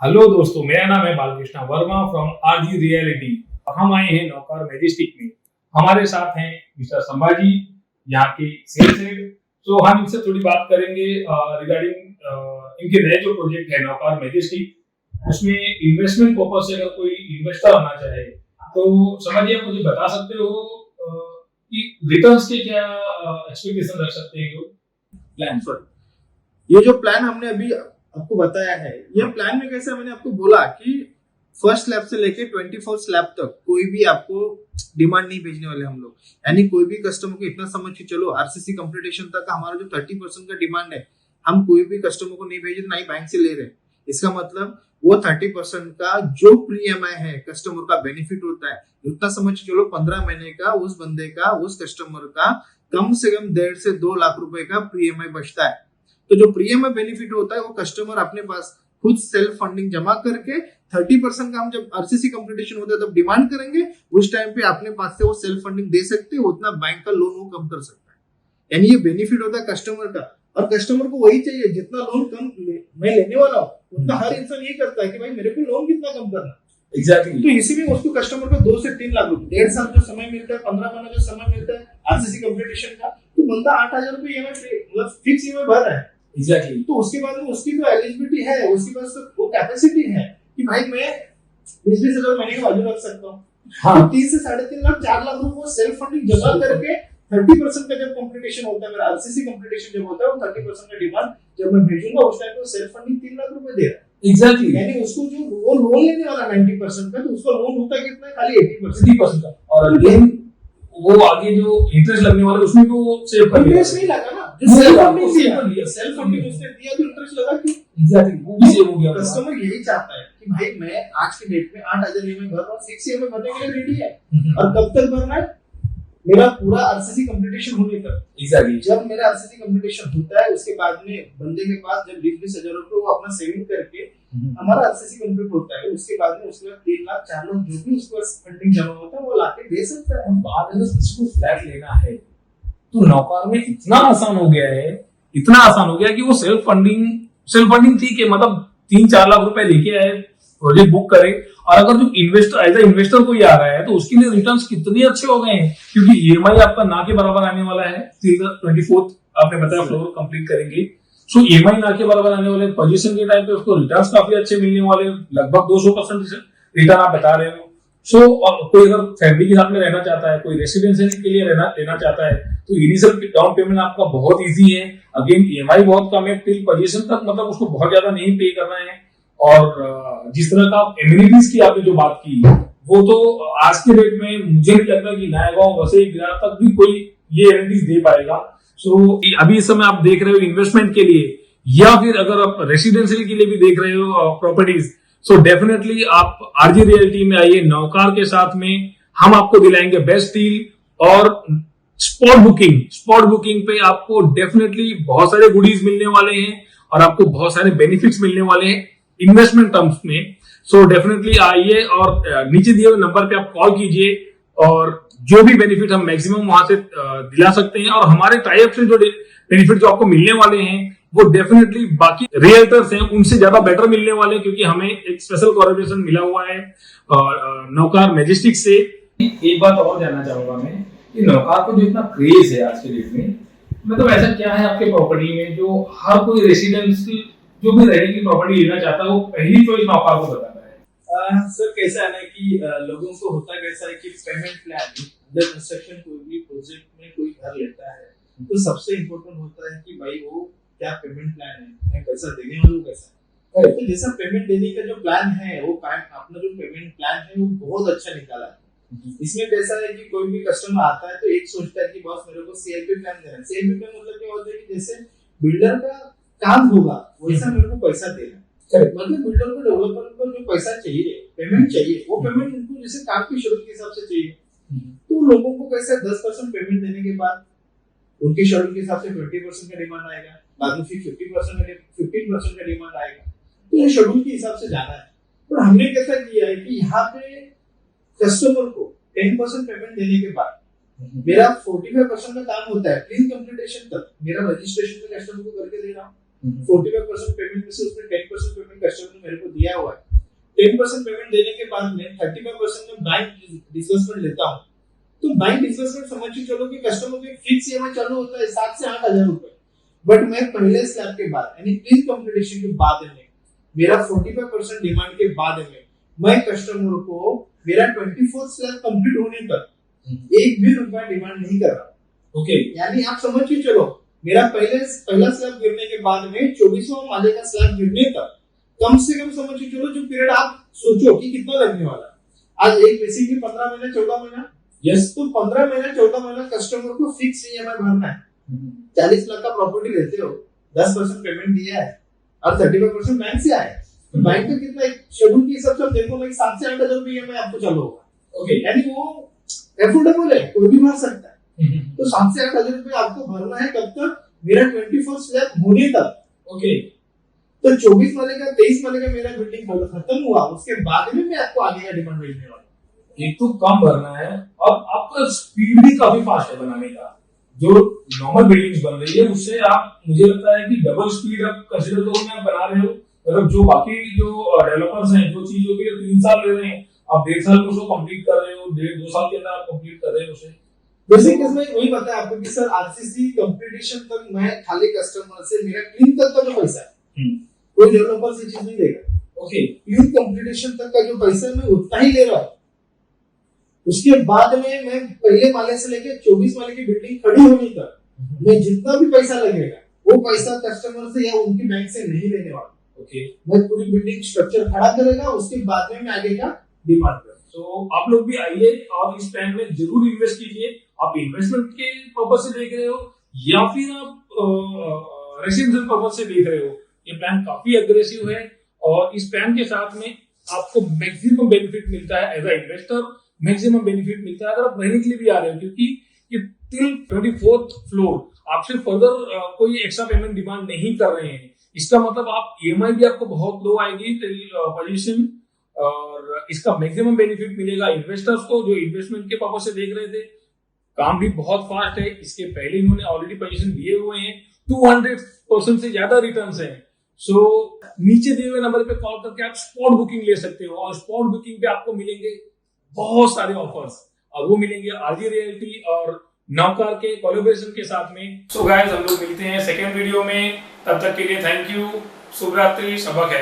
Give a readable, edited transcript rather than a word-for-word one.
Hello दोस्तों, मेरा नाम है Balkrishna Verma from RG Realty. हम आए हैं नौकार मैजेस्टिक में। हमारे साथ हैं मिस्टर संभाजी, यहाँ के सेल्स हेड। तो हम इनसे थोड़ी बात करेंगे रिगार्डिंग इनके नए जो प्रोजेक्ट है नौकार मैजेस्टिक, उसमें इन्वेस्टमेंट पर्पज से अगर कोई इन्वेस्टर आना चाहे तो संभाजी आप मुझे बता सकते हो कि रिटर्न्स के क्या एक्सपेक्टेशन रख सकते हैं लोग? प्लान सॉरी ये जो प्लान हमने अभी आपको बताया है, ये प्लान में कैसे मैंने आपको बोला कि फर्स्ट स्लैब से लेके 24 स्लैब तक कोई भी आपको डिमांड नहीं भेजने वाले हम लोग। यानी कोई भी कस्टमर को इतना समझ के चलो, आरसीसी कंप्लीटेशन तक का हमारा जो 30% का डिमांड है, हम कोई भी कस्टमर को नहीं भेज रहे, ना ही बैंक से ले रहे। इसका मतलब वो 30% का जो प्री EMI है कस्टमर का बेनिफिट होता है, उतना समझ के चलो 15 महीने का उस बंदे का, उस कस्टमर का कम से कम 1.5 से 2 लाख रुपए का प्री EMI बचता है। तो जो प्री EMI बेनिफिट होता है वो कस्टमर अपने पास खुद सेल्फ फंडिंग जमा करके 30% का हम जब आरसीसी कंप्लीटेशन होता है तब डिमांड करेंगे, उस टाइम पे अपने पास से वो सेल्फ फंडिंग दे सकते हैं, उतना बैंक का लोन वो कम कर सकता है। यानी ये बेनिफिट होता है कस्टमर का, और कस्टमर को वही चाहिए जितना लोन कम मैं लेने वाला हूँ उतना हर इंसान ये करता है कि भाई मेरे को लोन कितना कम करना। एग्जैक्टली। तो इसी में उसको कस्टमर को 2 से 3 लाख रुपए 1.5 साल जो समय मिलता है, 15 महीना जो समय मिलता है आरसीसी कंप्लीटेशन का, तो बंदा 8,000 रुपए मतलब फिक्स EMI भर रहा है। एग्जैक्टली। तो उसके बाद में उसकी जो एलिजिबिलिटी है, उसके पास वो कैपेसिटी है कि भाई मैं 20-20 हजार महीने के बाजू रख सकता हूँ। हाँ। 3 से 3.5 लाख 4 लाख रुपए सेल्फ फंडिंग जमा करके 30% का जब कंप्लीटेशन होता है, मेरा आरसीसी कंप्लीटेशन जब होता है, वो 30% का डिमांड जब मैं भेजूंगा उस टाइम पे सेल्फ फंडिंग 3 लाख रुपए दे रहा है। एग्जैक्टली। यानी उसको जो वो लोन लेने वाला 90% का, तो उसका लोन होता है कितना, खाली 80% का। और अगेन वो आगे जो इंटरेस्ट लगने वाला है उसमें भी वो सेव कर इंटरेस्ट नहीं लगा ना, जो सेल्फ फंडिंग दिया, सेल्फ फंडिंग उसने दिया तो इंटरेस्ट लगा क्यों? एग्जैक्टली, वो भी सेव हो गया। कस्टमर यही चाहता है कि भाई मैं आज के डेट में 8,000 EMI भर रहा हूँ, 6 EMI भरने के लिए रेडी है। और कब तक भरना है? मेरा पूरा आरसीसी कंप्लीटेशन होने तक। एग्जैक्टली। जब मेरा आरसीसी कंप्लीटेशन होता है उसके बाद में बंदे के पास जब 20-20 हजार रुपए वो अपना सेविंग करके हमारा आरसीसी कंप्लीट होता है, उसके बाद में उसके बाद 3 लाख 4 लाख जो भी उसके पास फंडिंग जमा होता है वो लाके दे सकता है। बात अगर किसी को फ्लैट लेना है तो नौकार में इतना आसान हो गया है, इतना आसान हो गया कि वो सेल्फ फंडिंग ठीक है, मतलब 3-4 लाख रुपए लेके आए, प्रोजेक्ट बुक करे। और अगर जो इन्वेस्टर एज ए इन्वेस्टर कोई आ रहा है तो उसके लिए रिटर्न्स कितने अच्छे हो गए हैं, क्योंकि EMI आपका ना के बराबर आने वाला है। 24 आपने बताया फ्लोर कंप्लीट करेंगे, सो EMI ना के बराबर आने वाले, पोजीशन के टाइम पे उसको रिटर्न्स काफी अच्छे मिलने वाले, लगभग 200% रिटर्न आप बता रहे हो। सो कोई अगर फैमिली के साथ में रहना चाहता है, कोई रेसिडेंशियल के लिए लेना चाहता है, तो इनिशियल डाउन पेमेंट आपका बहुत इजी है। अगेन EMI बहुत कम है, टिल पोजीशन तक मतलब उसको बहुत ज्यादा नहीं पे करना है। और जिस तरह का एमिनिटीज की आपने जो बात की, वो तो आज के डेट में मुझे नहीं लगता कि नायगांव वसई विरार तक भी कोई ये एमिनिटीज दे पाएगा। सो अभी इस समय आप देख रहे हो इन्वेस्टमेंट के लिए, या फिर अगर आप रेसिडेंशियल के लिए भी देख रहे हो प्रॉपर्टीज, सो डेफिनेटली आप आरजी रियल्टी में आइए। नौकार के साथ में हम आपको दिलाएंगे बेस्ट डील, और स्पॉट बुकिंग पे आपको डेफिनेटली बहुत सारे गुडीज मिलने वाले हैं और आपको बहुत सारे बेनिफिट्स मिलने वाले हैं इन्वेस्टमेंट टर्म्स में। सो डेफिनेटली आइए और नीचे दिए हुए नंबर पे आप कॉल कीजिए, और जो भी बेनिफिट हम मैक्सिमम वहां से दिला सकते हैं। और हमारे टाइप से जो बेनिफिट जो आपको मिलने वाले हैं वो डेफिनेटली बाकी रियल्टर्स हैं उनसे ज्यादा बेटर मिलने वाले हैं, क्योंकि हमें एक स्पेशल कोलैबोरेशन मिला हुआ है नौकार मैजेस्टिक से। एक बात और जानना चाहूंगा मैं कि नौकार को जो इतना क्रेज है आज के डेट में, मतलब ऐसा क्या है आपके प्रॉपर्टी में जो हर कोई रेसिडेंशियल जो भी रहने की प्रॉपर्टी लेना चाहता है वो पहली चॉइस नौकार को बताता है? सर कैसा है ना कि लोगों को होता कैसा है कि पेमेंट प्लान अंडर कंस्ट्रक्शन कोई भी प्रोजेक्ट में कोई घर लेता है तो सबसे इम्पोर्टेंट होता है कि भाई वो क्या पेमेंट प्लान है, मैं पैसा देने वाला हूँ कैसा है। तो जैसा पेमेंट देने का जो प्लान है, वो अपना जो पेमेंट प्लान है वो बहुत अच्छा निकाला है। इसमें कैसा है कि कोई भी कस्टमर आता है तो एक सोचता है कि बॉस मेरे को CLP प्लान देना है। CLP प्लान मतलब क्या होता है कि जैसे बिल्डर का काम होगा वैसा मेरे को पैसा देना, मतलब बिल्डर को डेवलपर को जो पैसा चाहिए, पेमेंट चाहिए, वो पेमेंट उनको जैसे काम की शुरू के हिसाब से चाहिए। तो लोगों को कैसे 10% पेमेंट देने के बाद उनके शेड्यूल के हिसाब से 20% का डिमांड आएगा, बाद में फिर 15% का डिमांड आएगा। तो ये शेड्यूल के हिसाब से जाना है। और हमने कैसा किया है कि यहाँ पे कस्टमर को 10% पेमेंट देने के बाद मेरा 45% का काम होता है क्लीन कंप्लीटेशन तक, मेरा रजिस्ट्रेशन में कस्टमर को करके दे रहा हूँ। 45% पेमेंट में से उसमें 10% पेमेंट कस्टमर ने मेरे को लिया हुआ है, 10% पेमेंट देने के बाद में 35% में बैंक डिसबर्समेंट लेता हूँ, तो बैंक डिसबर्समेंट समझ के चलो कि कस्टमर को एक फिक्स ईएमआई चालू होता है 7 से 8,000 रुपए, बट मैं पहले स्लैब के बाद यानी प्री कंप्लीटेशन के बाद में मेरा 45% डिमांड के बाद में मैं कस्टमर को मेरा 24 स्लैब कंप्लीट होने तक एक भी रुपया डिमांड नहीं कर रहा। ओके, यानी आप समझ के चलो मेरा पहला स्लैब गिरने के बाद में 24वां माले का स्लैब गिरने तक कम से कम समझ के चलो जो पीरियड आप सोचो कि कितना लगने वाला है। आज एक बेसिकली 15 महीना 14 महीना, यस, तो 15 महीना 14 महीना कस्टमर को फिक्स ईएमआई भरना है। 40 लाख का प्रॉपर्टी लेते हो, 10% पेमेंट दिया है और 35% बैंक से आया, तो बैंक का कितना एक शेड्यूल के हिसाब से आप देखो ना 7 से 8,000 रुपये ईएमआई आपको चालू होगा। ओके, यानी वो एफोर्डेबल है, कोई भी भर सकता है। तो 7 से 8,000 रुपये आपको भरना है कब तक? मेरा 24 स्लैब होने तक। ओके, तो 24 वाले का 23 वाले का मेरा बिल्डिंग खत्म हुआ, उसके बाद में मैं आपको आगे का डिमांड भेजने वाला हूं। एक तो कम भरना है और आपका स्पीड भी काफी फास्ट है बनाने का। जो नॉर्मल बिल्डिंग्स बन रही है उससे आप, मुझे लगता है कि डबल स्पीड आप कंसीडर करो में आप बना रहे हो। मतलब जो बाकी जो डेवलपर्स हैं जो चीजों के लिए 3 साल ले रहे हैं, आप 1.5 साल में उसको कंप्लीट कर रहे हो, 1.5-2 साल के अंदर आप कंप्लीट कर रहे हो उसे। बेसिक केस में वही बताया आपको कि सर आरसीसी कंप्लीटेशन तक मैं खाली कस्टमर से मेरा क्लीन तक का जो पैसा है कोई डेवलपर से चीज नहीं देगा। ओके, क्लीन कंप्लीटेशन तक का जो पैसा है मैं उतना ही ले रहा हूँ। उसके बाद में मैं पहले माले से लेके 24 माले की बिल्डिंग खड़ी होने तक मैं जितना भी पैसा लगेगा वो पैसा कस्टमर से या उनकी बैंक से नहीं लेने वाला। ओके, मैं पूरी बिल्डिंग स्ट्रक्चर खड़ा करेगा, उसके बाद में मैं आगे का डिमांड करूँ। तो आप लोग भी आइए और इस प्लान में जरूर इन्वेस्ट कीजिए। आप इन्वेस्टमेंट के पर्पज से देख रहे हो या फिर आप रेसिडेंशियल पर्पज से देख रहे हो, ये प्लान काफी अग्रेसिव है और इस प्लान के साथ में आपको मैक्सिमम बेनिफिट मिलता है as a investor. Maximum benefit मिलता है अगर आप रहने के लिए भी आ रहे हो, क्योंकि ये टिल 24th फ्लोर आपसे फर्दर कोई एक्स्ट्रा पेमेंट डिमांड नहीं कर रहे हैं। इसका मतलब आप ईएमआई भी आपको बहुत लो आएगी पोजीशन, और इसका मैक्सिमम बेनिफिट मिलेगा इन्वेस्टर्स को जो इन्वेस्टमेंट के पर्पज से देख रहे थे। काम भी बहुत फास्ट है, इसके पहले इन्होंने ऑलरेडी पोजीशन दिए हुए हैं, 200% से ज्यादा रिटर्न्स हैं। सो नीचे दिए हुए नंबर पे कॉल करके आप स्पॉट बुकिंग ले सकते हो और स्पॉट बुकिंग पे आपको मिलेंगे बहुत सारे ऑफर्स, और वो मिलेंगे आरजी रियल्टी और नौकार के कोलैबोरेशन के साथ में। सो गाइस, हम लोग मिलते हैं सेकेंड वीडियो में, तब तक के लिए थैंक यू, शुभ रात्रि, सबक है।